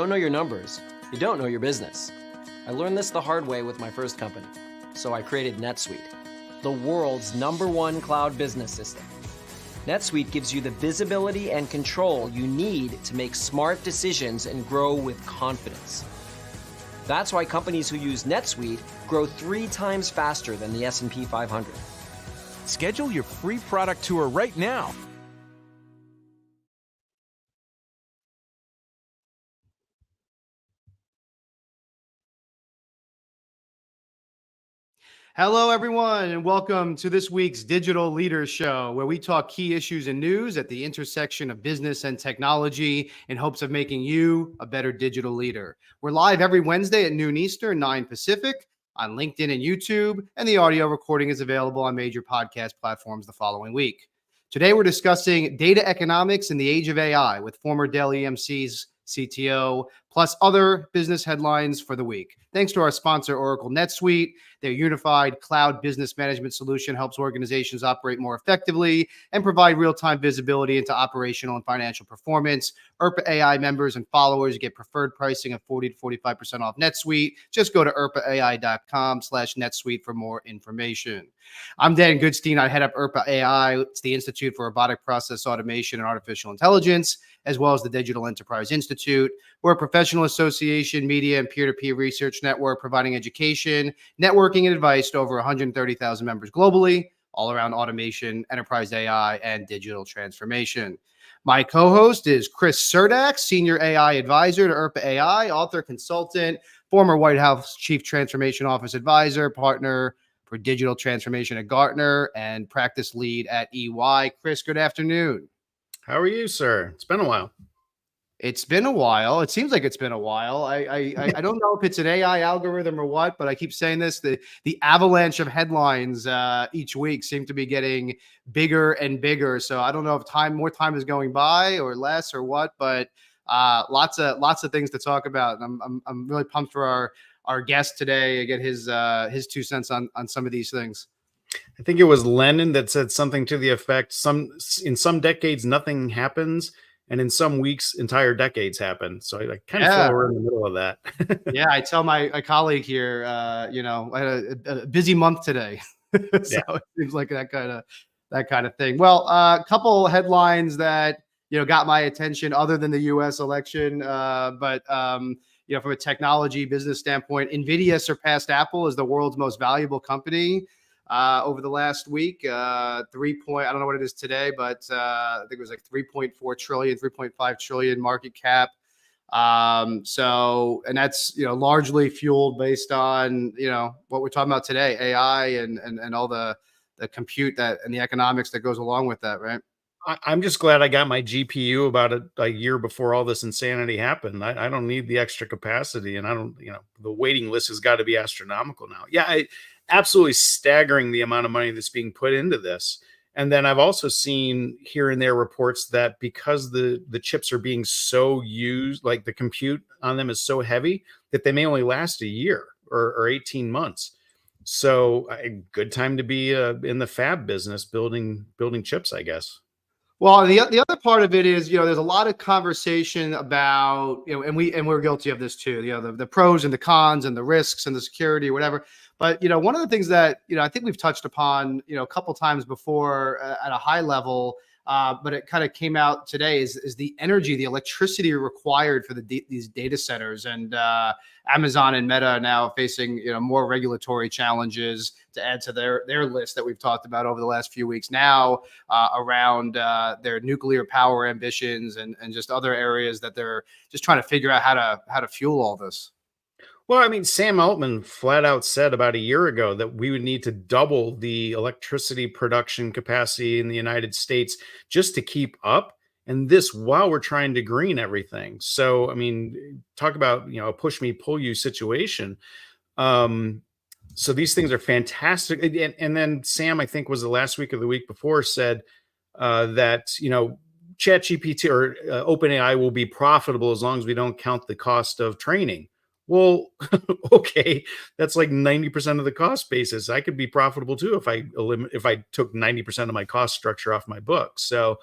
don't know your numbers, you don't know your business. I learned this the hard way with my first company, so I created NetSuite, the world's #1 cloud business system. NetSuite gives you the visibility and control you need to make smart decisions and grow with confidence. That's why companies who use NetSuite grow 3 times faster than the S&P 500. Schedule your free product tour right now. Hello, everyone, and welcome to this week's Digital Leaders Show, where we talk key issues and news at the intersection of business and technology in hopes of making you a better digital leader. We're live every Wednesday at noon Eastern, 9 Pacific, on LinkedIn and YouTube, and the audio recording is available on major podcast platforms the following week. Today, we're discussing data economics in the age of AI with former Dell EMC's CTO, plus other business headlines for the week. Thanks to our sponsor, Oracle NetSuite. Their unified cloud business management solution helps organizations operate more effectively and provide real-time visibility into operational and financial performance. ERPA AI members and followers get preferred pricing of 40 to 45% off NetSuite. Just go to erpaai.com/NetSuite for more information. I'm Dan Goodstein. I head up ERPA AI. It's the Institute for Robotic Process Automation and Artificial Intelligence, as well as the Digital Enterprise Institute. We're a professional association, media, and peer-to-peer research network providing education, networking, and advice to over 130,000 members globally, all around automation, enterprise AI, and digital transformation. My co-host is Chris Surdak, Senior AI Advisor to ERPA AI, author, consultant, former White House Chief Transformation Office Advisor, partner for digital transformation at Gartner, and practice lead at EY. Chris, good afternoon. How are you, sir? It's been a while. It's been a while. It seems like it's been a while. I don't know if it's an AI algorithm or what, but I keep saying this: the avalanche of headlines each week seem to be getting bigger and bigger. So I don't know if more time is going by or less or what, but lots of things to talk about. And I'm really pumped for our guest today to get his 2 cents on some of these things. I think it was Lenin that said something to the effect: in some decades nothing happens, and in some weeks entire decades happen. So I kind of feel we're in the middle of that. Yeah, I tell my colleague here, I had a busy month today, so It seems like that kind of thing. Well, a couple headlines that got my attention other than the U.S. election, but from a technology business standpoint, NVIDIA surpassed Apple as the world's most valuable company over the last week. I don't know what it is today, but I think it was like 3.4 trillion, 3.5 trillion market cap. And that's, largely fueled based on, what we're talking about today, AI and all the compute and the economics that goes along with that, right? I'm just glad I got my GPU about a year before all this insanity happened. I don't need the extra capacity, and I don't, the waiting list has got to be astronomical now. Yeah, absolutely staggering the amount of money that's being put into this. And then I've also seen here and there reports that because the chips are being so used, like the compute on them is so heavy, that they may only last a year or 18 months. So a good time to be in the fab business, building chips, I guess. Well, the other part of it is, there's a lot of conversation about, and we're guilty of this too, the pros and the cons and the risks and the security, whatever. But, one of the things that, I think we've touched upon, a couple times before at a high level, but it kind of came out today is the energy, the electricity required for these data centers. And Amazon and Meta are now facing, more regulatory challenges to add to their list that we've talked about over the last few weeks now around their nuclear power ambitions and just other areas that they're just trying to figure out how to fuel all this. Well, I mean, Sam Altman flat out said about a year ago that we would need to double the electricity production capacity in the United States just to keep up. And this while we're trying to green everything. So, I mean, talk about, a push me, pull you situation. So these things are fantastic. And then Sam, I think was the last week or the week before, said that, ChatGPT or OpenAI will be profitable as long as we don't count the cost of training. Well, okay, that's like 90% of the cost basis. I could be profitable too if I took 90% of my cost structure off my books. So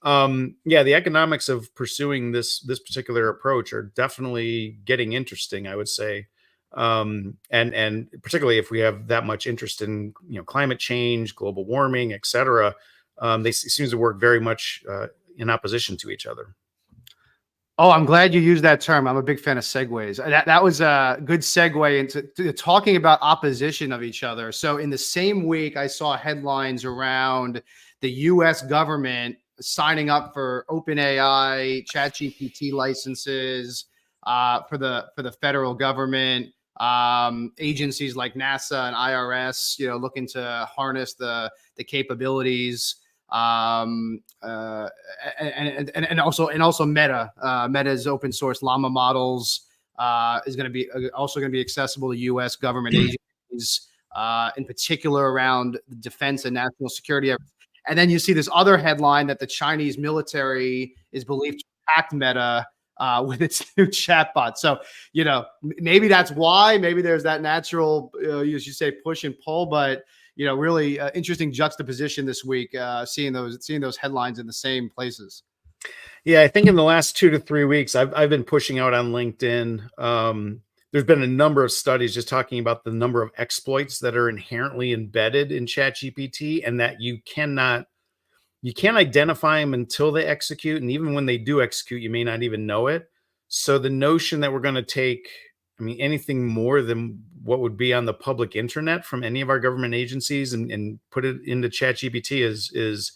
Yeah, the economics of pursuing this particular approach are definitely getting interesting, I would say. And particularly if we have that much interest in climate change, global warming, etc. Seems to work very much in opposition to each other. Oh, I'm glad you used that term. I'm a big fan of segues. That was a good segue into talking about opposition of each other. So in the same week, I saw headlines around the U.S. government signing up for OpenAI, ChatGPT licenses for the federal government. Agencies like NASA and IRS, looking to harness the capabilities. And also Meta's open source Llama models is going to be also going to be accessible to U.S. government agencies, in particular around defense and national security. And then you see this other headline that the Chinese military is believed to hack Meta with its new chatbot. So, maybe that's why. Maybe there's that natural, as you say, push and pull, but really interesting juxtaposition this week, seeing those headlines in the same places. Yeah, I think in the last 2 to 3 weeks, I've been pushing out on LinkedIn. There's been a number of studies just talking about the number of exploits that are inherently embedded in ChatGPT, and that you can't identify them until they execute, and even when they do execute, you may not even know it. So the notion that we're going to take, anything more than what would be on the public internet from any of our government agencies and put it into ChatGPT is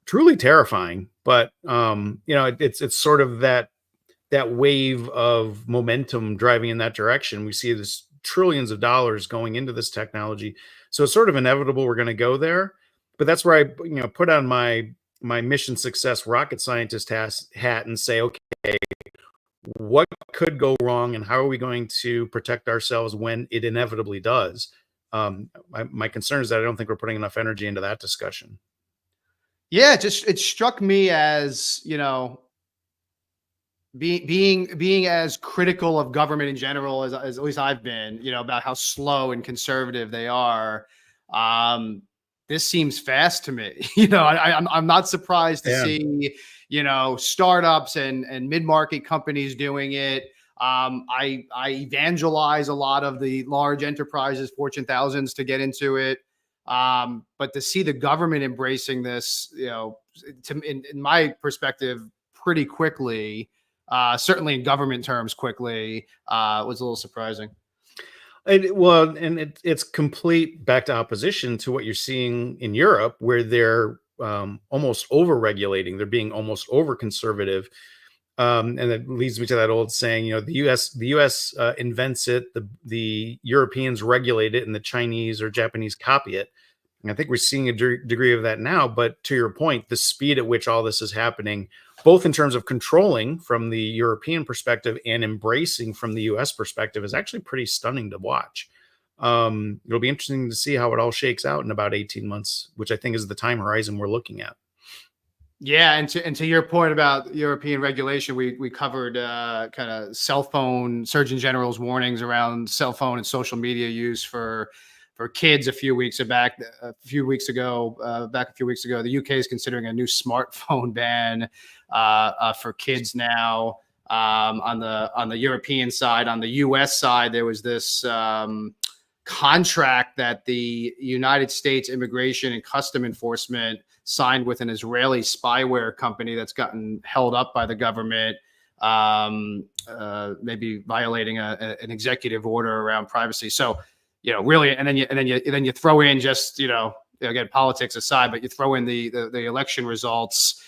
truly terrifying. But it's sort of that wave of momentum driving in that direction. We see this trillions of dollars going into this technology, so it's sort of inevitable we're going to go there. But that's where I put on my mission success rocket scientist hat and say, okay, what could go wrong and how are we going to protect ourselves when it inevitably does? My concern is that I don't think we're putting enough energy into that discussion. Yeah, it struck me as, being as critical of government in general as at least I've been, about how slow and conservative they are. This seems fast to me. I'm not surprised to see, startups and mid-market companies doing it. I evangelize a lot of the large enterprises, Fortune thousands, to get into it. But to see the government embracing this, in my perspective, pretty quickly, certainly in government terms, quickly, was a little surprising. It's complete back to opposition to what you're seeing in Europe, where they're almost over-regulating. They're being almost over-conservative. And that leads me to that old saying, the U.S. Invents it, the Europeans regulate it, and the Chinese or Japanese copy it. And I think we're seeing a degree of that now. But to your point, the speed at which all this is happening, both in terms of controlling from the European perspective and embracing from the U.S. perspective, is actually pretty stunning to watch. It'll be interesting to see how it all shakes out in about 18 months, which I think is the time horizon we're looking at. Yeah, and to your point about European regulation, we covered kind of cell phone Surgeon General's warnings around cell phone and social media use for kids a few weeks ago. The UK is considering a new smartphone ban for kids now. On the European side, on the US side, there was this contract that the United States Immigration and Custom Enforcement signed with an Israeli spyware company that's gotten held up by the government, maybe violating an executive order around privacy. So, really, and then you throw in just, again, politics aside, but you throw in the election results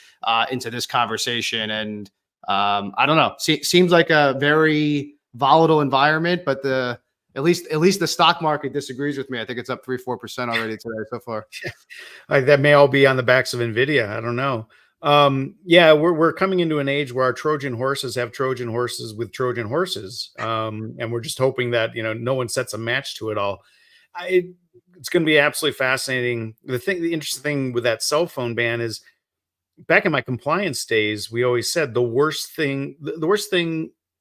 into this conversation, and I don't know, seems like a very volatile environment, but at least the stock market disagrees with me. I think it's up 3-4% already today so far. That may all be on the backs of NVIDIA. I don't know. We're coming into an age where our Trojan horses have Trojan horses with Trojan horses. And we're just hoping that, no one sets a match to it all. It's going to be absolutely fascinating. The interesting thing with that cell phone ban is, back in my compliance days, we always said the worst thing,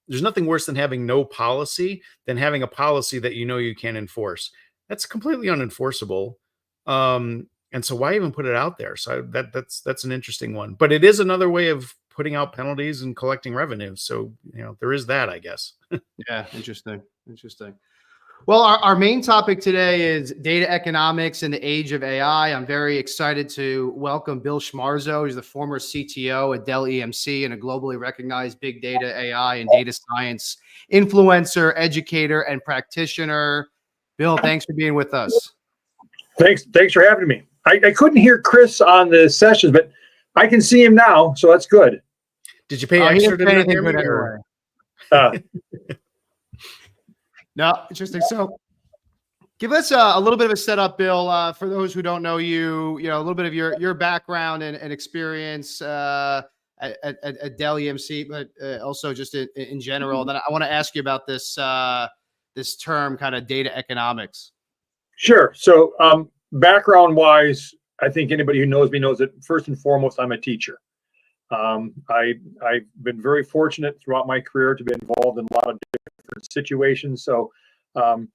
there's nothing worse than having no policy than having a policy that you can't enforce. That's completely unenforceable. And so why even put it out there? So that's an interesting one. But it is another way of putting out penalties and collecting revenue. So, there is that, I guess. Yeah, interesting. Well, our main topic today is data economics in the age of AI. I'm very excited to welcome Bill Schmarzo. He's the former CTO at Dell EMC and a globally recognized big data, AI, and data science influencer, educator, and practitioner. Bill, thanks for being with us. Thanks for having me. I couldn't hear Chris on the sessions, but I can see him now, so that's good. Did you pay He extra didn't to say not hear anything me? good Or? anyway. No, interesting. So give us a little bit of a setup, Bill, for those who don't know you, a little bit of your background and experience at Dell EMC, but also just in general. And then I want to ask you about this this term, kind of data economics. Sure. So background-wise, I think anybody who knows me knows that first and foremost, I'm a teacher. I've been very fortunate throughout my career to be involved in a lot of different situations. So I'm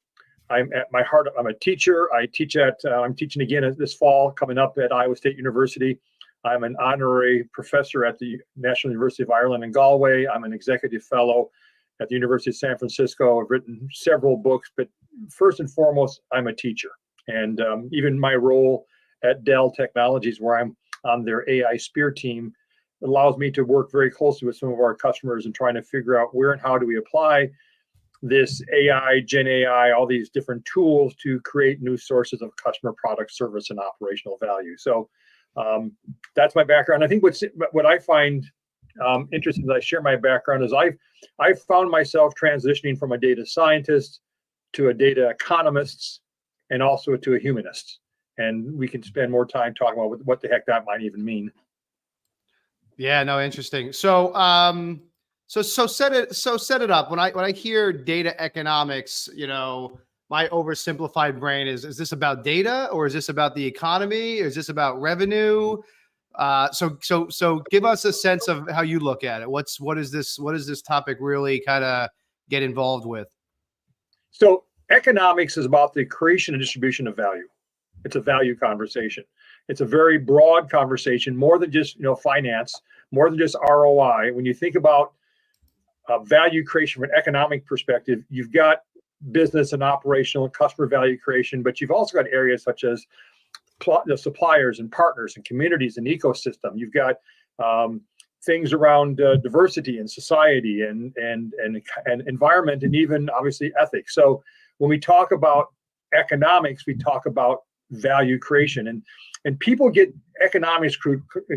at my heart, I'm a teacher. I'm teaching again this fall coming up at Iowa State University. I'm an honorary professor at the National University of Ireland in Galway. I'm an executive fellow at the University of San Francisco. I've written several books, but first and foremost, I'm a teacher. And even my role at Dell Technologies, where I'm on their AI Spear team, allows me to work very closely with some of our customers and trying to figure out where and how do we apply this AI, Gen AI, all these different tools to create new sources of customer product, service, and operational value. So that's my background. I think what I find interesting as I share my background is I've found myself transitioning from a data scientist to a data economist and also to a humanist. And we can spend more time talking about what the heck that might even mean. Yeah, no, interesting. So so set it up. When I hear data economics, my oversimplified brain is this about data, or is this about the economy, or is this about revenue? So give us a sense of how you look at it. What is this topic really kind of get involved with? So economics is about the creation and distribution of value. It's a value conversation. It's a very broad conversation, more than just finance, more than just ROI. When you think about value creation from an economic perspective, you've got business and operational and customer value creation, but you've also got areas such as the suppliers and partners and communities and ecosystem. You've got things around diversity and society and environment, and even obviously ethics. So when we talk about economics, we talk about value creation, and people get economics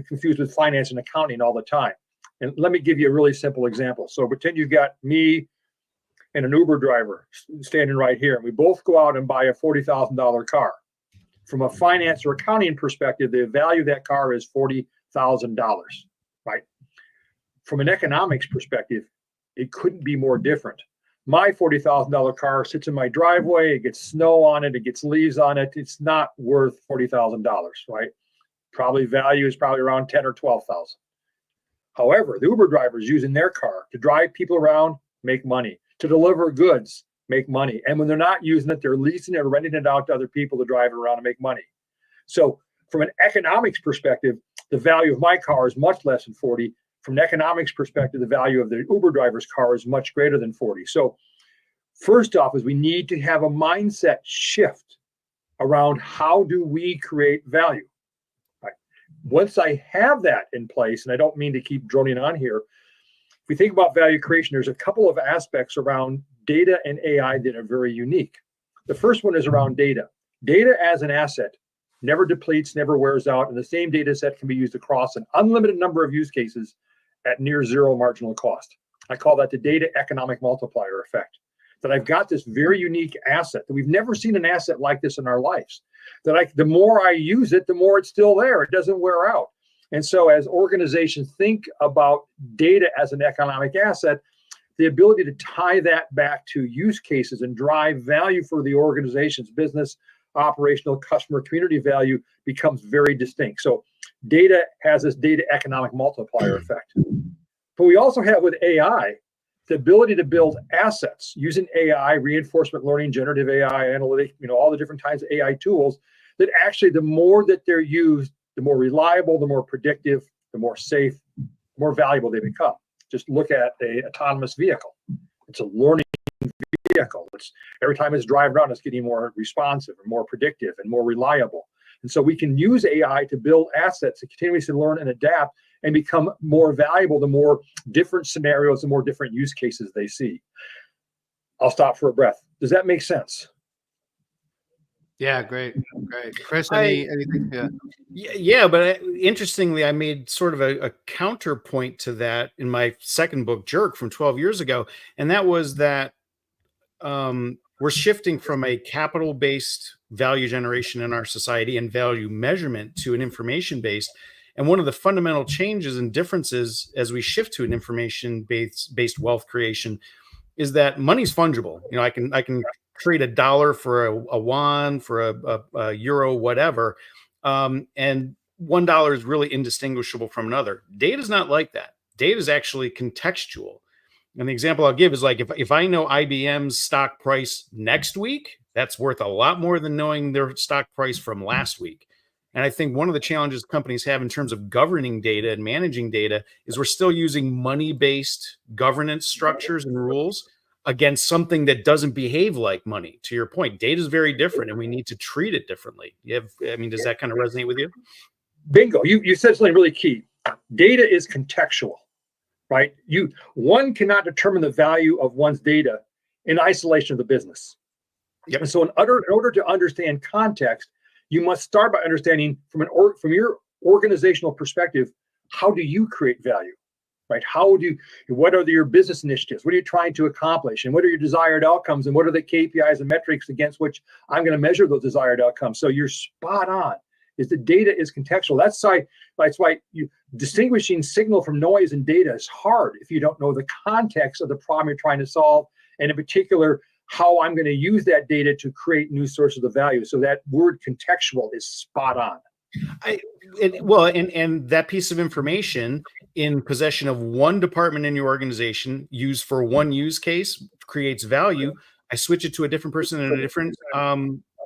confused with finance and accounting all the time. And let me give you a really simple example. So pretend you've got me and an Uber driver standing right here, and we both go out and buy a $40,000 car. From a finance or accounting perspective, the value of that car is $40,000, right? From an economics perspective, it couldn't be more different. My $40,000 car sits in my driveway, it gets snow on it, it gets leaves on it. It's not worth $40,000, right? Probably value is probably around 10 or 12,000. However, the Uber driver is using their car to drive people around, make money, to deliver goods, make money. And when they're not using it, they're leasing it or renting it out to other people to drive it around and make money. So from an economics perspective, the value of my car is much less than 40. From an economics perspective, the value of the Uber driver's car is much greater than 40. So first off is we need to have a mindset shift around how do we create value. Right? Once I have that in place, and I don't mean to keep droning on here, if we think about value creation, there's a couple of aspects around data and AI that are very unique. The first one is around data. Data as an asset never depletes, never wears out, and the same data set can be used across an unlimited number of use cases at near zero marginal cost. I call that the data economic multiplier effect. That I've got this very unique asset that we've never seen an asset like this in our lives. That the more I use it, the more it's still there. It doesn't wear out. And so as organizations think about data as an economic asset, the ability to tie that back to use cases and drive value for the organization's business, operational, customer, community value becomes very distinct. So data has this data economic multiplier effect. But we also have with AI, the ability to build assets using AI, reinforcement learning, generative AI, analytics, all the different kinds of AI tools, that actually the more that they're used, the more reliable, the more predictive, the more safe, the more valuable they become. Just look at an autonomous vehicle. It's a learning vehicle. It's every time it's driving around, it's getting more responsive and more predictive and more reliable. And so we can use AI to build assets to continuously learn and adapt and become more valuable the more different scenarios, the more different use cases they see. I'll stop for a breath. Does that make sense? Yeah, great. Chris, anything? Yeah, but interestingly, I made sort of a counterpoint to that in my second book, Jerk, from 12 years ago. And that was that we're shifting from a capital-based value generation in our society and value measurement to an information-based. And one of the fundamental changes and differences as we shift to an information-based wealth creation is that money's fungible. I can trade $1 for a won, for a euro, whatever, and $1 is really indistinguishable from another. Data is not like that. Data is actually contextual. And the example I'll give is like if I know IBM's stock price next week, that's worth a lot more than knowing their stock price from last week. And I think one of the challenges companies have in terms of governing data and managing data is we're still using money-based governance structures and rules against something that doesn't behave like money. To your point, data is very different and we need to treat it differently. Does that kind of resonate with you? Bingo. You said something really key. Data is contextual, right? One cannot determine the value of one's data in isolation of the business. Yep. And so in order to understand context, you must start by understanding from your organizational perspective, how do you create value, right? What are your business initiatives? What are you trying to accomplish? And what are your desired outcomes? And what are the KPIs and metrics against which I'm going to measure those desired outcomes? So you're spot on. Is the data is contextual. That's why distinguishing signal from noise and data is hard if you don't know the context of the problem you're trying to solve, and in particular, how I'm going to use that data to create new sources of value. So that word contextual is spot on. And that piece of information in possession of one department in your organization used for one use case creates value. I switch it to a different person in a different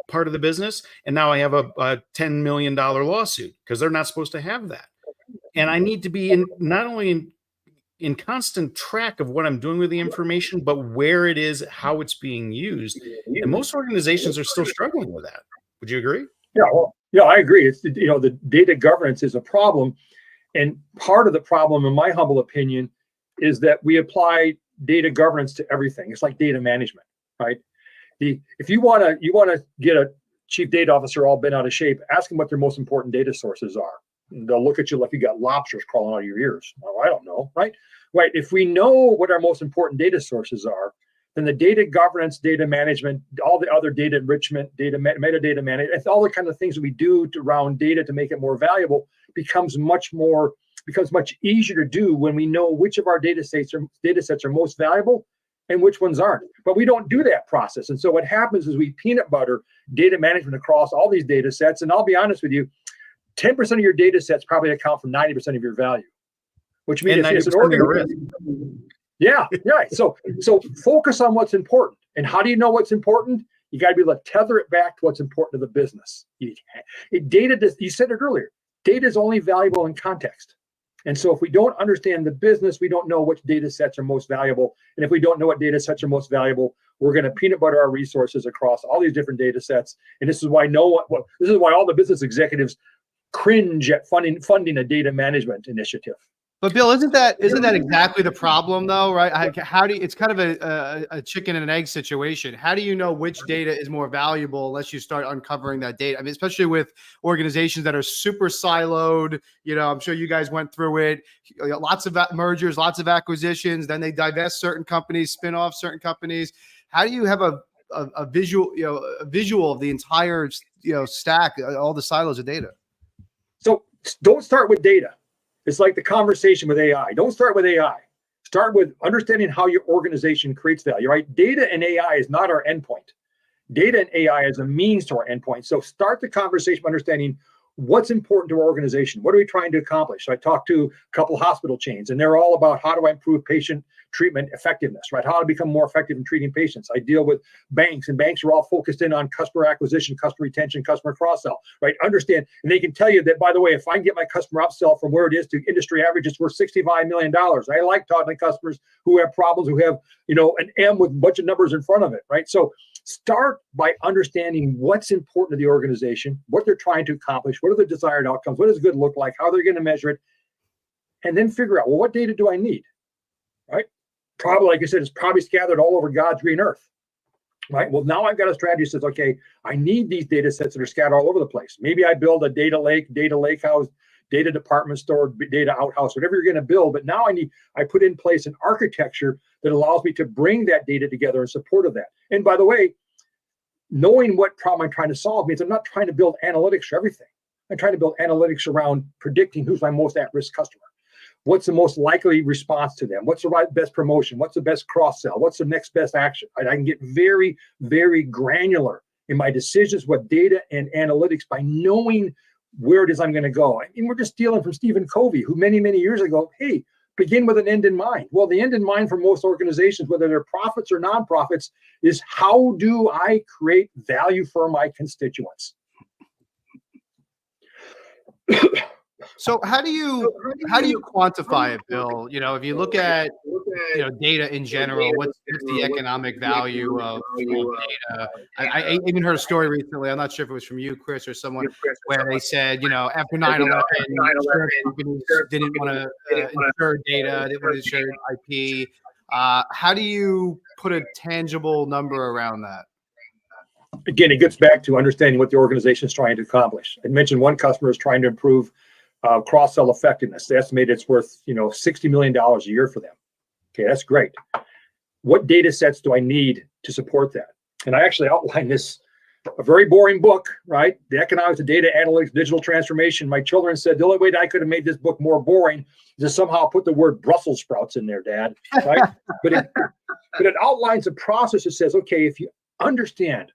part of the business, and now I have a $10 million lawsuit because they're not supposed to have that. And I need to be not only in constant track of what I'm doing with the information, but where it is, how it's being used. And most organizations are still struggling with that. Would you agree? Yeah, I agree. It's the data governance is a problem, and part of the problem, in my humble opinion, is that we apply data governance to everything. It's like data management, right? If you want to get a chief data officer all bent out of shape, ask them what their most important data sources are. They'll look at you like you got lobsters crawling out of your ears. Oh, I don't know, right? Right. If we know what our most important data sources are, then the data governance, data management, all the other data enrichment, metadata management, all the kind of things that we do around data to make it more valuable becomes much easier to do when we know which of our data sets are most valuable and which ones aren't. But we don't do that process. And so what happens is we peanut butter data management across all these data sets. And I'll be honest with you, 10% of your data sets probably account for 90% of your value, which means it's an organization. Yeah. So focus on what's important. And how do you know what's important? You got to be able to tether it back to what's important to the business. You said it earlier, data is only valuable in context. And so if we don't understand the business, we don't know which data sets are most valuable. And if we don't know what data sets are most valuable, we're going to peanut butter our resources across all these different data sets. And this is why all the business executives cringe at funding a data management initiative. But Bill, isn't that exactly the problem though, right? It's kind of a chicken and an egg situation. How do you know which data is more valuable unless you start uncovering that data? I mean, especially with organizations that are super siloed, I'm sure you guys went through it, lots of mergers, lots of acquisitions, then they divest certain companies, spin off certain companies. How do you have a visual of the entire, stack, all the silos of data? So don't start with data. It's like the conversation with AI. Don't start with AI. Start with understanding how your organization creates value, right? Data and AI is not our endpoint. Data and AI is a means to our endpoint. So start the conversation by understanding what's important to our organization? What are we trying to accomplish? So I talked to a couple hospital chains, and they're all about how do I improve patient treatment effectiveness, right? How to become more effective in treating patients. I deal with banks, and banks are all focused in on customer acquisition, customer retention, customer cross-sell, right? Understand, and they can tell you that, by the way, if I can get my customer upsell from where it is to industry average, it's worth $65 million. I like talking to customers who have problems, who have, an M with a bunch of numbers in front of it, right? So start by understanding what's important to the organization, what they're trying to accomplish, what are the desired outcomes, what does good look like, how they're going to measure it, and then figure out, well, what data do I need, right? Probably, like I said, it's probably scattered all over God's green earth, right? Well, now I've got a strategy that says, okay, I need these data sets that are scattered all over the place. Maybe I build a data lake house, data department store, data outhouse, whatever you're going to build. But now I put in place an architecture that allows me to bring that data together in support of that. And by the way, knowing what problem I'm trying to solve means I'm not trying to build analytics for everything. I'm trying to build analytics around predicting who's my most at-risk customer. What's the most likely response to them? What's the best promotion? What's the best cross-sell? What's the next best action? I can get very, very granular in my decisions with data and analytics by knowing where it is I'm going to go. I mean, we're just stealing from Stephen Covey, who many, many years ago, hey, begin with an end in mind. Well, the end in mind for most organizations, whether they're profits or nonprofits, is how do I create value for my constituents? So how do you quantify it, Bill? If you look at data in general, what's the economic value of data? I even heard a story recently. I'm not sure if it was from you, Chris, or someone, where they said, after 9/11, insurance companies didn't want to insure data, they wanted to insure IP. How do you put a tangible number around that? Again, it gets back to understanding what the organization is trying to accomplish. I mentioned one customer is trying to improve cross-sell effectiveness. They estimate it's worth, $60 million a year for them. Okay, that's great. What data sets do I need to support that? And I actually outlined this, a very boring book, right? The Economics of Data Analytics, Digital Transformation. My children said, the only way that I could have made this book more boring is to somehow put the word Brussels sprouts in there, Dad, right? but it outlines a process that says, okay, if you understand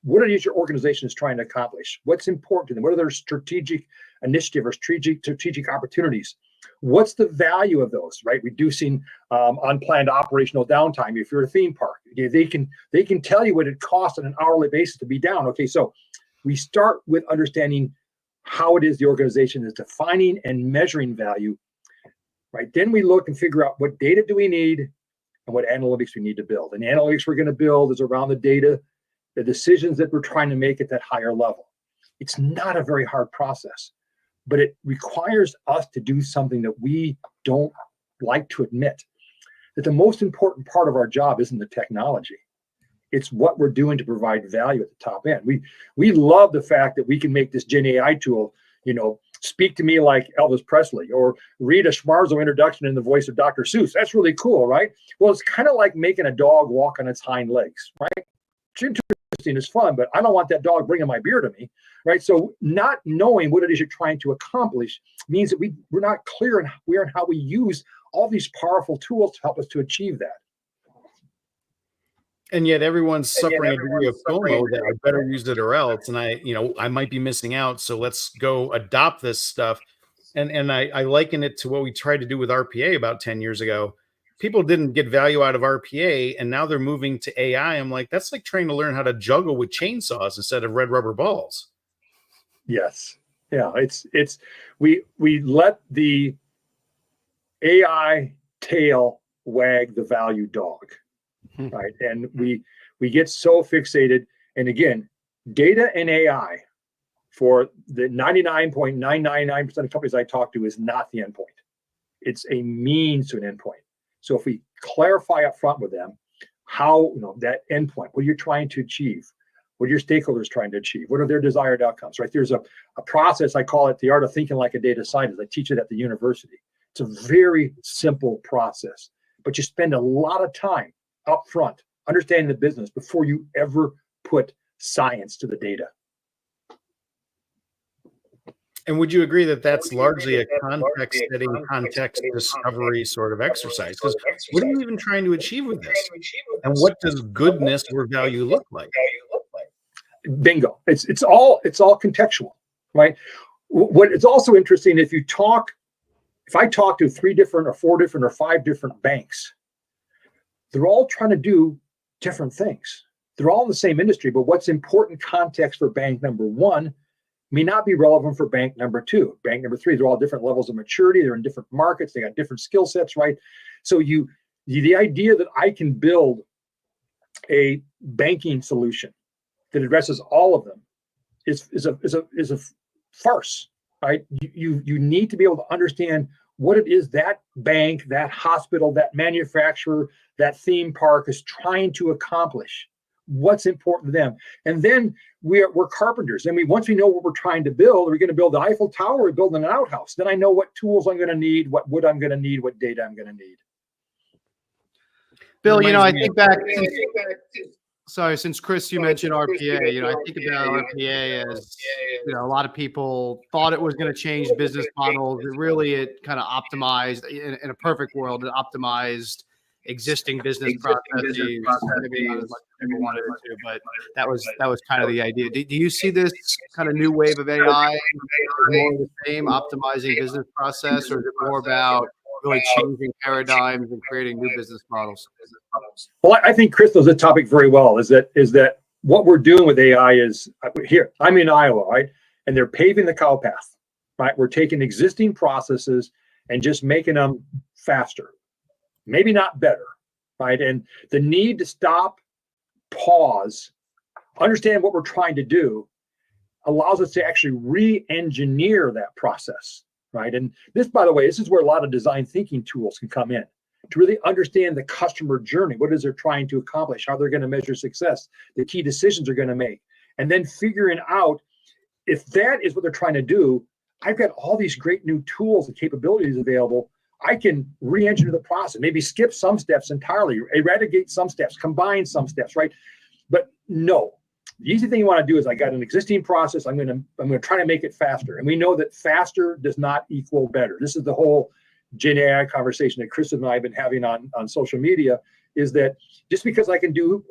what it is your organization is trying to accomplish, what's important to them, what are their strategic initiative or strategic opportunities, what's the value of those, right? Reducing unplanned operational downtime. If you're a theme park, they can tell you what it costs on an hourly basis to be down. Okay, so we start with understanding how it is the organization is defining and measuring value, right? Then we look and figure out what data do we need and what analytics we need to build. And the analytics we're going to build is around the data, the decisions that we're trying to make at that higher level. It's not a very hard process, but it requires us to do something that we don't like to admit, that the most important part of our job isn't the technology. It's what we're doing to provide value at the top end. We love the fact that we can make this Gen AI tool, speak to me like Elvis Presley, or read a Schmarzo introduction in the voice of Dr. Seuss. That's really cool, right? Well, it's kind of like making a dog walk on its hind legs, right? It's interesting, it's fun, but I don't want that dog bringing my beer to me, right? So not knowing what it is you're trying to accomplish means that we're not clear on where and how we use all these powerful tools to help us to achieve that. And yet everyone's suffering a degree of FOMO that I better use it or else. And I might be missing out. So let's go adopt this stuff. And I liken it to what we tried to do with RPA about 10 years ago. People didn't get value out of RPA, and now they're moving to AI. I'm like, that's like trying to learn how to juggle with chainsaws instead of red rubber balls. Yes. Yeah. We let the AI tail wag the value dog, right? And we get so fixated. And again, data and AI for the 99.999% of companies I talk to is not the endpoint. It's a means to an endpoint. So if we clarify up front with them how, that endpoint, what you're trying to achieve, what are your stakeholders trying to achieve, what are their desired outcomes, right? There's a process, I call it the art of thinking like a data scientist. I teach it at the university. It's a very simple process, but you spend a lot of time up front understanding the business before you ever put science to the data. And would you agree that that's largely a context-setting, context discovery sort of exercise? Because what are you even trying to achieve with this? And what does goodness or value look like? Bingo. It's all contextual. right? What it's also interesting, if I talk to 3 different or 4 different or 5 different banks, they're all trying to do different things. They're all in the same industry, but what's important context for bank number 1 may not be relevant for bank number 2. Bank number 3, they're all different levels of maturity. They're in different markets. They got different skill sets, right? So the idea that I can build a banking solution that addresses all of them is a farce, right? You need to be able to understand what it is that bank, that hospital, that manufacturer, that theme park is trying to accomplish. What's important to them, and then we're carpenters. And once we know what we're trying to build, are we going to build the Eiffel Tower or building an outhouse? Then I know what tools I'm going to need, what wood I'm going to need, what data I'm going to need. Bill, I think back. Sorry, since Chris, you mentioned RPA, I think about RPA as, a lot of people thought it was going to change business models. It kind of optimized, in a perfect world, it optimized existing business processes. Maybe not as much as people wanted it to, but that was kind of the idea. Do you see this kind of new wave of AI as more of the same, optimizing business process, or is it more about really changing paradigms and creating new business models? Well, I think Chris knows the topic very well. Is that what we're doing with AI is here? I'm in Iowa, right? And they're paving the cow path, right? We're taking existing processes and just making them faster, maybe not better, right? And the need to stop, pause, understand what we're trying to do allows us to actually re-engineer that process, right? And this, by the way, this is where a lot of design thinking tools can come in to really understand the customer journey. What is they're trying to accomplish, how they're going to measure success, the key decisions they're going to make, and then figuring out if that is what they're trying to do. I've got all these great new tools and capabilities available. I can re-engineer the process, maybe skip some steps entirely, eradicate some steps, combine some steps, right? But no, the easy thing you want to do is I got an existing process. I'm going to try to make it faster. And we know that faster does not equal better. This is the whole Gen AI conversation that Chris and I have been having on social media, is that just because I can do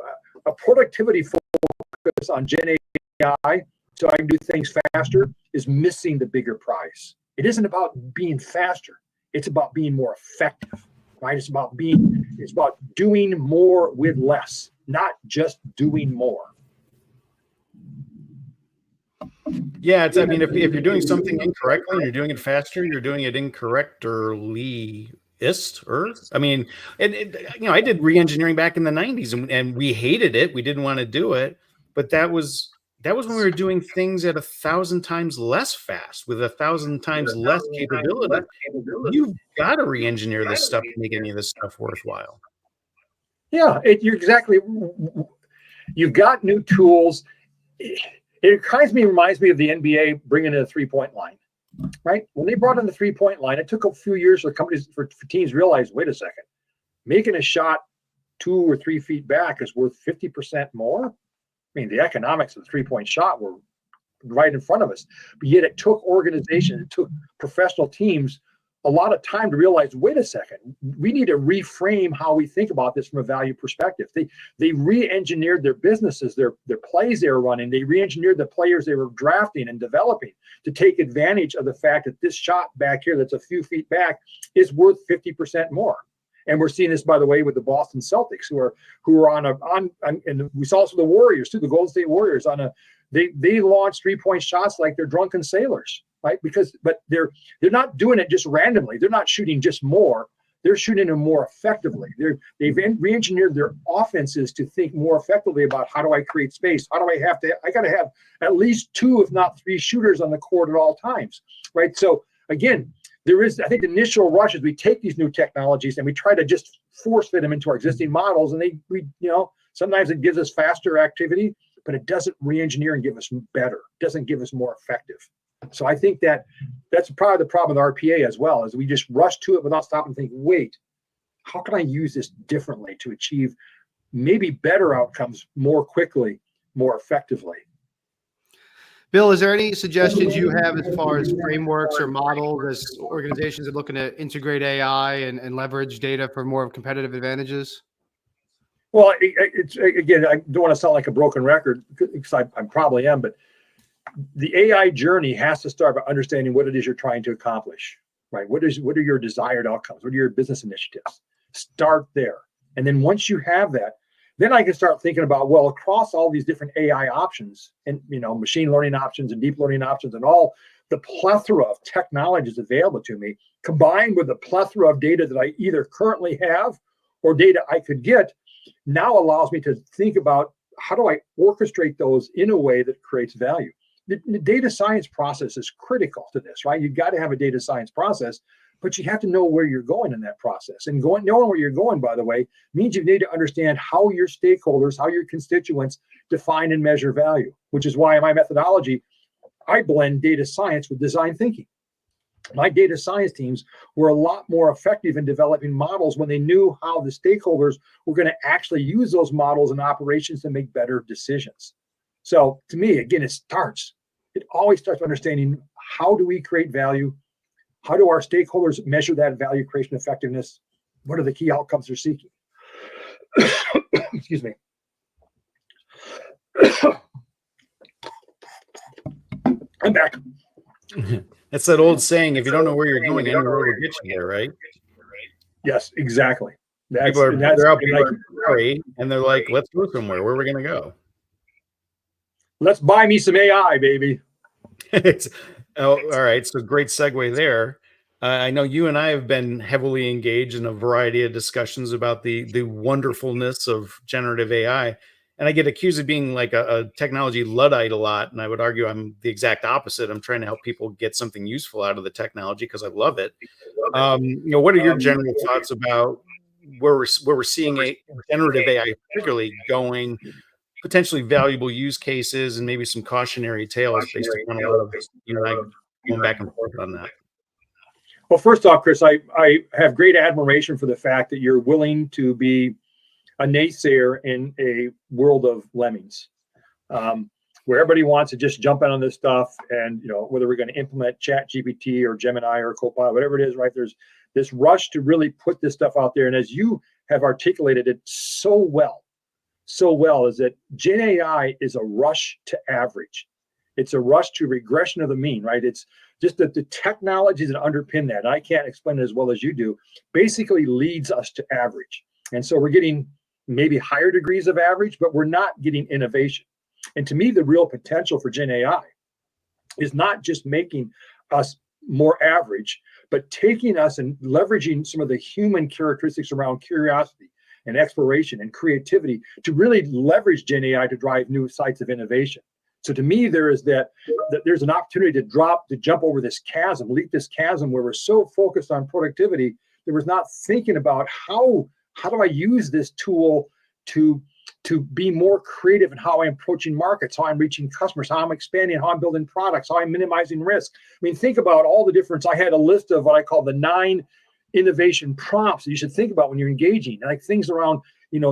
a productivity focus on Gen AI so I can do things faster is missing the bigger prize. It isn't about being faster. It's about being more effective, right? It's about doing more with less, not just doing more. Yeah, if you're doing something incorrectly and you're doing it faster, you're doing it incorrectly. I did re-engineering back in the 90s and we hated it. We didn't want to do it, but that was when we were doing things at 1,000 times less fast with 1,000 times less capability. You've got to re-engineer this stuff to make any of this stuff worthwhile. Yeah, you've got new tools. It reminds me of the NBA bringing in a 3-point line, right? When they brought in the 3-point line, it took a few years for teams realize, wait a second, making a shot 2 or 3 feet back is worth 50% more. I mean, the economics of the 3-point shot were right in front of us, but yet it took organizations, it took professional teams a lot of time to realize, wait a second, we need to reframe how we think about this from a value perspective. They re-engineered their businesses, their plays they were running. They re-engineered the players they were drafting and developing to take advantage of the fact that this shot back here that's a few feet back is worth 50% more. And we're seeing this, by the way, with the Boston Celtics, who are on and we saw also the Warriors too, the Golden State Warriors they launched 3-point shots like they're drunken sailors, right? But they're not doing it just randomly. They're not shooting just more. They're shooting them more effectively. They've re-engineered their offenses to think more effectively about how do I create space? I got to have at least 2, if not 3 shooters on the court at all times, right? So again, there is, I think, the initial rush is we take these new technologies and we try to just force fit them into our existing models, and sometimes it gives us faster activity, but it doesn't re-engineer and give us better. It doesn't give us more effective. So I think that's probably the problem with RPA as well, is we just rush to it without stopping and think, wait, how can I use this differently to achieve maybe better outcomes more quickly, more effectively? Bill, is there any suggestions you have as far as frameworks or models as organizations are looking to integrate AI and leverage data for more competitive advantages? Well, it's again, I don't want to sound like a broken record, because I probably am, but the AI journey has to start by understanding what it is you're trying to accomplish, right? What are your desired outcomes? What are your business initiatives? Start there. And then once you have that, then I can start thinking about, well, across all these different AI options and, machine learning options and deep learning options and all the plethora of technologies available to me, combined with the plethora of data that I either currently have or data I could get, now allows me to think about how do I orchestrate those in a way that creates value. The data science process is critical to this, right? You've got to have a data science process, but you have to know where you're going in that process. And knowing where you're going, by the way, means you need to understand how your stakeholders, how your constituents define and measure value, which is why in my methodology, I blend data science with design thinking. My data science teams were a lot more effective in developing models when they knew how the stakeholders were going to actually use those models and operations to make better decisions. So to me, again, it always starts with understanding, how do we create value? How do our stakeholders measure that value creation effectiveness? What are the key outcomes they're seeking? Excuse me. I'm back. That's that old saying, if you don't know where you're going, any road will get you there, right? Yes, exactly. People are they're out being like, and they're like, let's go somewhere. Where are we going to go? Let's buy me some AI, baby. All right. So great segue there. I know you and I have been heavily engaged in a variety of discussions about the wonderfulness of generative AI. And I get accused of being like a technology Luddite a lot. And I would argue I'm the exact opposite. I'm trying to help people get something useful out of the technology because I love it. What are your general thoughts about where we're seeing a generative AI particularly going, potentially valuable use cases, and maybe some cautionary tales based upon a lot of you and I going back and forth on that? Well, first off, Chris, I have great admiration for the fact that you're willing to be a naysayer in a world of lemmings, where everybody wants to just jump in on this stuff, and whether we're going to implement Chat GPT or Gemini or Copilot, whatever it is, right? There's this rush to really put this stuff out there, and as you have articulated it so well, is that Gen AI is a rush to average. It's a rush to regression of the mean, right? It's just that the technologies that underpin that, and I can't explain it as well as you do, basically leads us to average. And so we're getting maybe higher degrees of average, but we're not getting innovation. And to me, the real potential for Gen AI is not just making us more average, but taking us and leveraging some of the human characteristics around curiosity and exploration and creativity to really leverage Gen AI to drive new sites of innovation. So to me, there's an opportunity to jump over this chasm, leap this chasm where we're so focused on productivity that we're not thinking about how do I use this tool to be more creative in how I'm approaching markets, how I'm reaching customers, how I'm expanding, how I'm building products, how I'm minimizing risk. I mean, think about all the difference. I had a list of what I call the 9 innovation prompts that you should think about when you're engaging, like things around,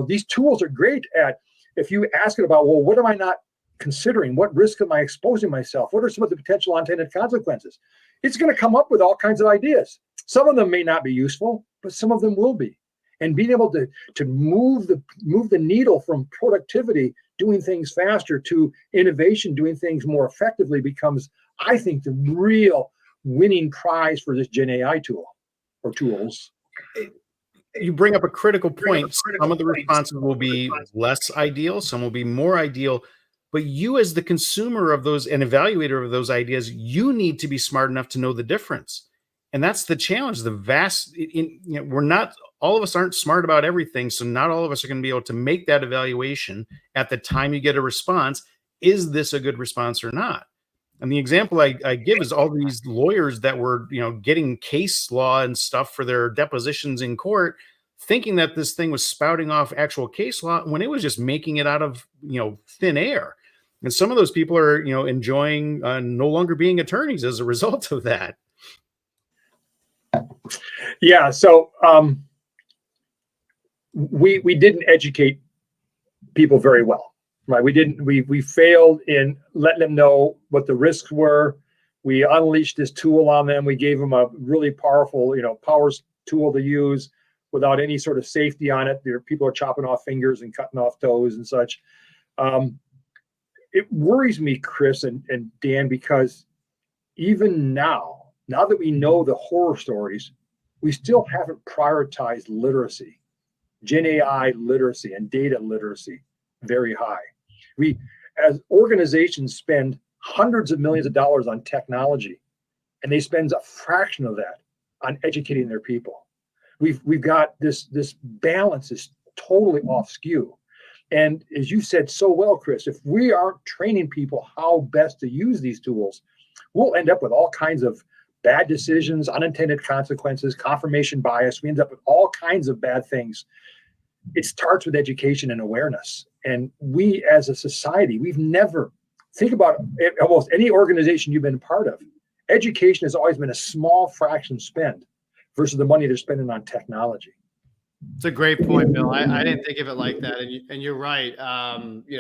these tools are great at, if you ask it about, well, what am I not considering? What risk am I exposing myself? What are some of the potential unintended consequences? It's going to come up with all kinds of ideas. Some of them may not be useful, but some of them will be. And being able to move the needle from productivity, doing things faster, to innovation, doing things more effectively, becomes, I think, the real winning prize for this Gen AI tool or tools. You bring up a critical point. Some of the responses will be less ideal, some will be more ideal. But you, as the consumer of those and evaluator of those ideas, you need to be smart enough to know the difference. And that's the challenge. We're not, all of us aren't smart about everything. So not all of us are going to be able to make that evaluation at the time you get a response. Is this a good response or not? And the example I give is all these lawyers that were, getting case law and stuff for their depositions in court, thinking that this thing was spouting off actual case law when it was just making it out of, thin air. And some of those people are, enjoying no longer being attorneys as a result of that. Yeah. So we didn't educate people very well, right? We failed in letting them know what the risks were. We unleashed this tool on them. We gave them a really powerful, powers tool to use without any sort of safety on it. People are chopping off fingers and cutting off toes and such. it worries me, Chris and Dan, because even now that we know the horror stories, we still haven't prioritized literacy, Gen AI literacy and data literacy very high. We, as organizations, spend hundreds of millions of dollars on technology, and they spend a fraction of that on educating their people. We've got this balance is totally off skew. And as you said so well, Chris, if we aren't training people how best to use these tools, we'll end up with all kinds of bad decisions, unintended consequences, confirmation bias. We end up with all kinds of bad things. It starts with education and awareness. And we as a society, we've never, think about it, almost any organization you've been part of, education has always been a small fraction spend versus the money they're spending on technology. It's a great point, Bill. I didn't think of it like that, and you're right.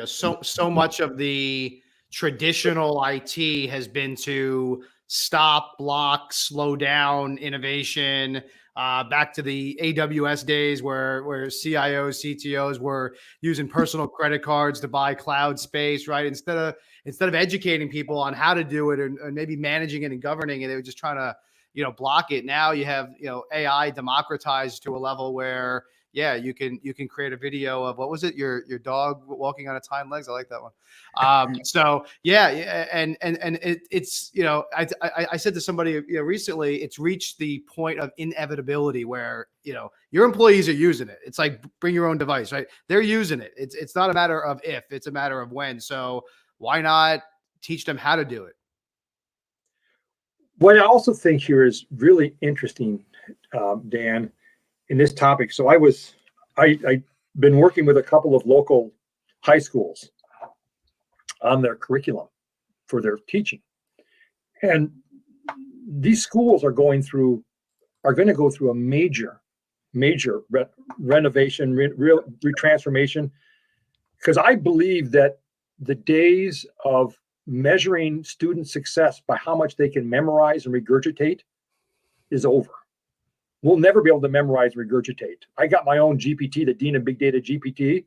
So much of the traditional IT has been to stop, block, slow down innovation. Back to the AWS days where CIOs, CTOs were using personal credit cards to buy cloud space, right? Instead of educating people on how to do it and maybe managing it and governing it, they were just trying to block it. Now you have, AI democratized to a level where, yeah, you can create a video of, what was it? Your dog walking on its hind legs. I like that one. So yeah. And it's, I said to somebody, recently, it's reached the point of inevitability where, your employees are using it. It's like, bring your own device, right? They're using it. It's not a matter of if, it's a matter of when. So why not teach them how to do it? What I also think here is really interesting, Dan, in this topic. So I've been working with a couple of local high schools on their curriculum for their teaching. And these schools are going to go through a major renovation, retransformation, because I believe that the days of measuring student success by how much they can memorize and regurgitate is over. We'll never be able to memorize and regurgitate. I got my own GPT, the Dean of Big Data GPT.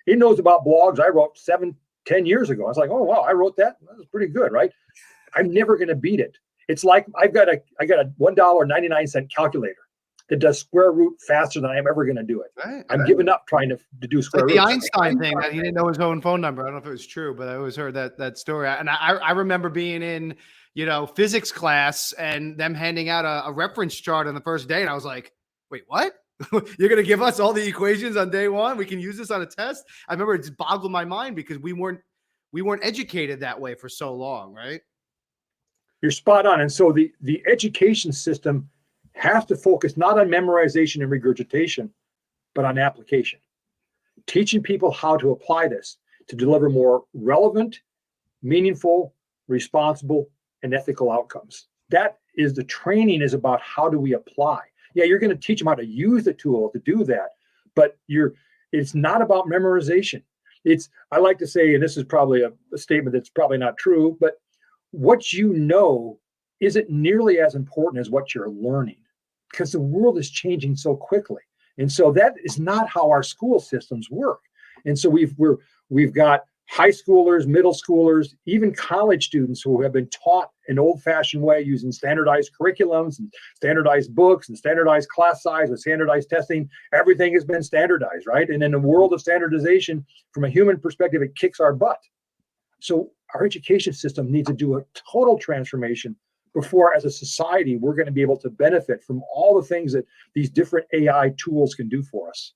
It knows about blogs I wrote 7-10 years ago. I was like, oh wow, I wrote that. That was pretty good, right? I'm never going to beat it. It's like I got a $1.99 calculator that does square root faster than I'm ever going to do it. Right. I'm giving up trying to do square root. The Einstein thing that he didn't know his own phone number. I don't know if it was true, but I always heard that story. And I remember being in, physics class and them handing out a reference chart on the first day. And I was like, wait, what? You're going to give us all the equations on day one? We can use this on a test? I remember it just boggled my mind because we weren't educated that way for so long, right? You're spot on. And so the education system has to focus not on memorization and regurgitation, but on application. Teaching people how to apply this to deliver more relevant, meaningful, responsible, and ethical outcomes. That is the training is about how do we apply. Yeah, you're going to teach them how to use the tool to do that, but it's not about memorization. I like to say, and this is probably a statement that's probably not true, but what you know isn't nearly as important as what you're learning, because the world is changing so quickly. And so that is not how our school systems work. And so we've got high schoolers, middle schoolers, even college students who have been taught an old-fashioned way using standardized curriculums and standardized books and standardized class size with standardized testing. Everything has been standardized, right? And in the world of standardization, from a human perspective, it kicks our butt. So our education system needs to do a total transformation before, as a society, we're going to be able to benefit from all the things that these different AI tools can do for us.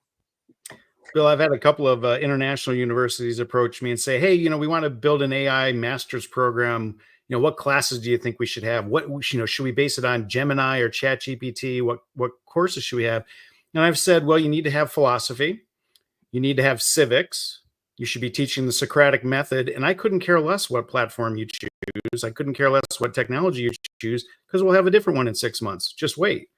Bill, I've had a couple of international universities approach me and say, hey, we want to build an AI master's program. What classes do you think we should have? What, should we base it on Gemini or ChatGPT? What courses should we have? And I've said, well, you need to have philosophy. You need to have civics. You should be teaching the Socratic method. And I couldn't care less what platform you choose. I couldn't care less what technology you choose, because we'll have a different one in 6 months. Just wait.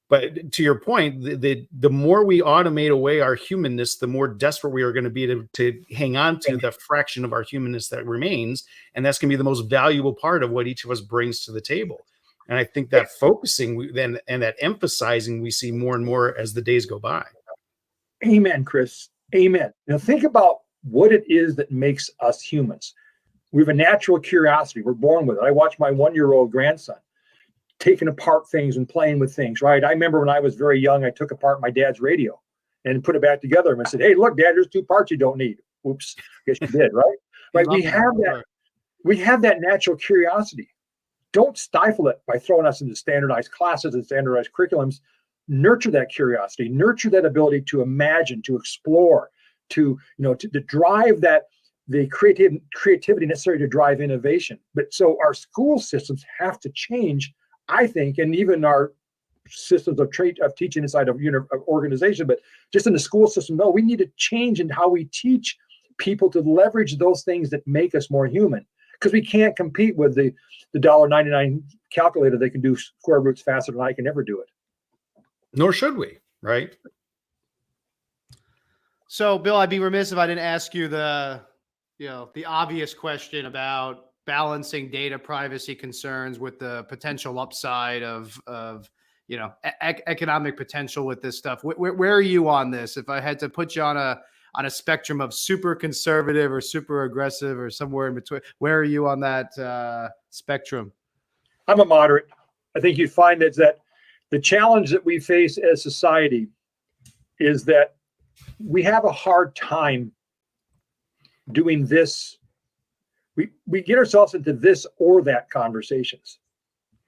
But to your point, the more we automate away our humanness, the more desperate we are going to be to hang on to the fraction of our humanness that remains. And that's going to be the most valuable part of what each of us brings to the table. And I think that focusing and that emphasizing, we see more and more as the days go by. Amen, Chris. Amen. Now think about what it is that makes us humans. We have a natural curiosity. We're born with it. I watch my 1-year-old grandson taking apart things and playing with things, right? I remember when I was very young, I took apart my dad's radio and put it back together and I said, hey, look, Dad, there's 2 parts you don't need. Oops, I guess you did, right? Right. We have that natural curiosity. Don't stifle it by throwing us into standardized classes and standardized curriculums. Nurture that curiosity, nurture that ability to imagine, to explore, to drive the creativity necessary to drive innovation. But so our school systems have to change, I think, and even our systems of teaching inside of organization, but just in the school system, no, we need to change in how we teach people to leverage those things that make us more human, because we can't compete with the $1.99 calculator that can do square roots faster than I can ever do it. Nor should we, right? So, Bill, I'd be remiss if I didn't ask you the obvious question about balancing data privacy concerns with the potential upside of economic potential with this stuff. Where are you on this? If I had to put you on a spectrum of super conservative or super aggressive or somewhere in between, where are you on that spectrum? I'm a moderate. I think you'd find that the challenge that we face as society is that we have a hard time doing this. We get ourselves into this or that conversations,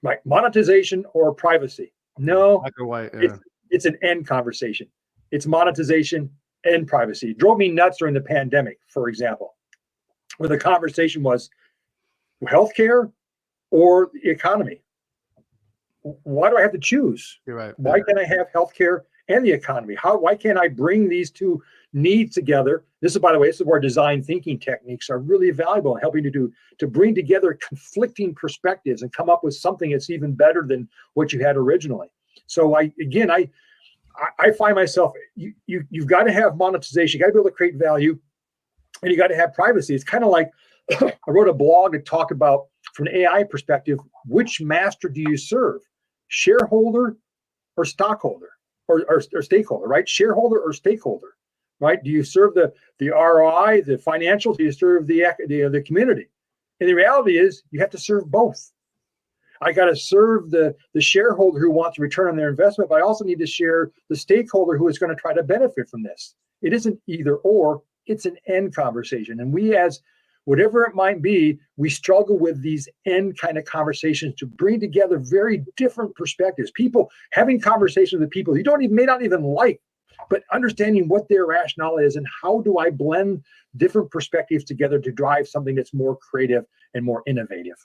right? Monetization or privacy. No, black or white, yeah. It's an end conversation. It's monetization and privacy. It drove me nuts during the pandemic, for example, where the conversation was healthcare or the economy. Why do I have to choose? You're right. Why can't I have healthcare and the economy? Why can't I bring these two needs together? This is, by the way, where design thinking techniques are really valuable in helping to bring together conflicting perspectives and come up with something that's even better than what you had originally. So I find myself, you've got to have monetization, you got to be able to create value, and you got to have privacy. It's kind of like I wrote a blog to talk about, from an AI perspective, which master do you serve? Shareholder or stockholder or stakeholder, right? Shareholder or stakeholder, right? Do you serve the ROI, the financials? Do you serve the community? And the reality is you have to serve both. I got to serve the shareholder who wants a return on their investment, but I also need to share the stakeholder who is going to try to benefit from this. It isn't either or, it's an end conversation. And we, as whatever it might be, we struggle with these end kind of conversations to bring together very different perspectives. People having conversations with people you may not even like, but understanding what their rationale is and how do I blend different perspectives together to drive something that's more creative and more innovative.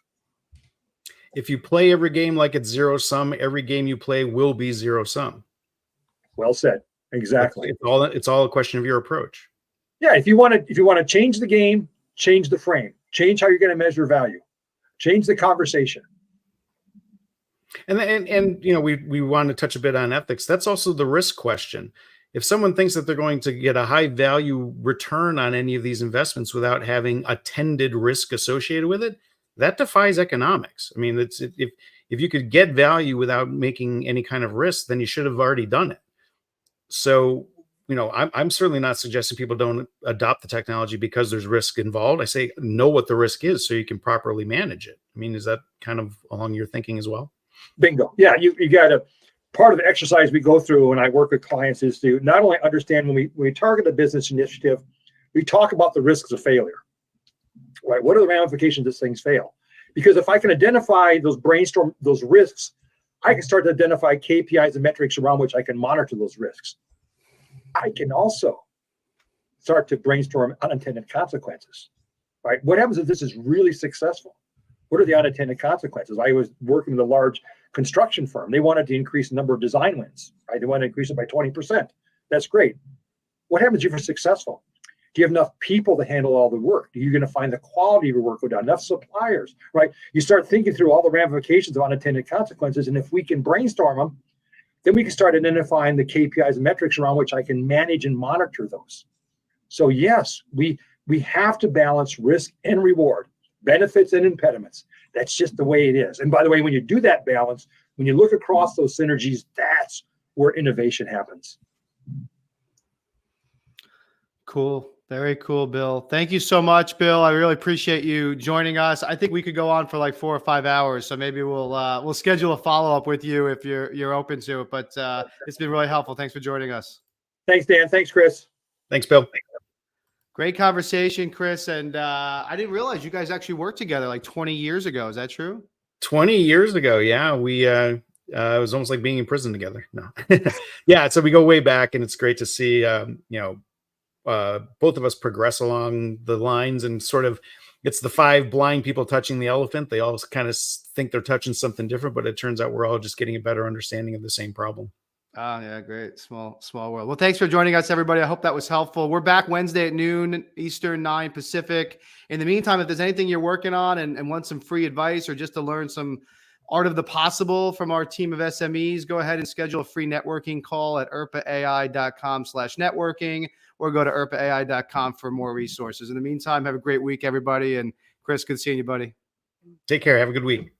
If you play every game like it's zero sum, every game you play will be zero sum. Well said. Exactly. It's all a question of your approach. Yeah. If you want to change the game, change the frame, change how you're going to measure value, change the conversation. And we want to touch a bit on ethics. That's also the risk question. If someone thinks that they're going to get a high value return on any of these investments without having attended risk associated with it, that defies economics. I mean, if you could get value without making any kind of risk, then you should have already done it. So, I'm certainly not suggesting people don't adopt the technology because there's risk involved. I say know what the risk is so you can properly manage it. I mean, is that kind of along your thinking as well? Bingo. Yeah, you got to. Part of the exercise we go through when I work with clients is to not only understand when we target a business initiative, we talk about the risks of failure. Right? What are the ramifications if things fail? Because if I can identify brainstorm those risks, I can start to identify KPIs and metrics around which I can monitor those risks. I can also start to brainstorm unintended consequences. Right? What happens if this is really successful? What are the unintended consequences? I was working with a large construction firm. They wanted to increase the number of design wins. Right? They want to increase it by 20%. That's great. What happens if you're successful? Do you have enough people to handle all the work? Are you going to find the quality of your work go down? Enough suppliers, right? You start thinking through all the ramifications of unintended consequences. And if we can brainstorm them, then we can start identifying the KPIs and metrics around which I can manage and monitor those. So yes, we have to balance risk and reward, benefits and impediments. That's just the way it is. And by the way, when you do that balance, when you look across those synergies, that's where innovation happens. Cool. Very cool, Bill. Thank you so much, Bill. I really appreciate you joining us. I think we could go on for like 4 or 5 hours, so maybe we'll schedule a follow up with you if you're open to it. But it's been really helpful. Thanks for joining us. Thanks, Dan. Thanks, Chris. Thanks, Bill. Great conversation, Chris. And I didn't realize you guys actually worked together like 20 years ago. Is that true? 20 years ago, yeah, we it was almost like being in prison together. No, yeah, so we go way back, and it's great to see both of us progress along the lines, and sort of it's the 5 blind people touching the elephant. They all kind of think they're touching something different, but it turns out we're all just getting a better understanding of the same problem. Oh, yeah, great. Small world. Well, thanks for joining us, everybody. I hope that was helpful. We're back Wednesday at noon Eastern, 9 Pacific. In the meantime, if there's anything you're working on and want some free advice or just to learn some art of the possible from our team of SMEs, go ahead and schedule a free networking call at irpaai.com/networking, or go to irpaai.com for more resources. In the meantime, have a great week, everybody. And Chris, good seeing you, buddy. Take care. Have a good week.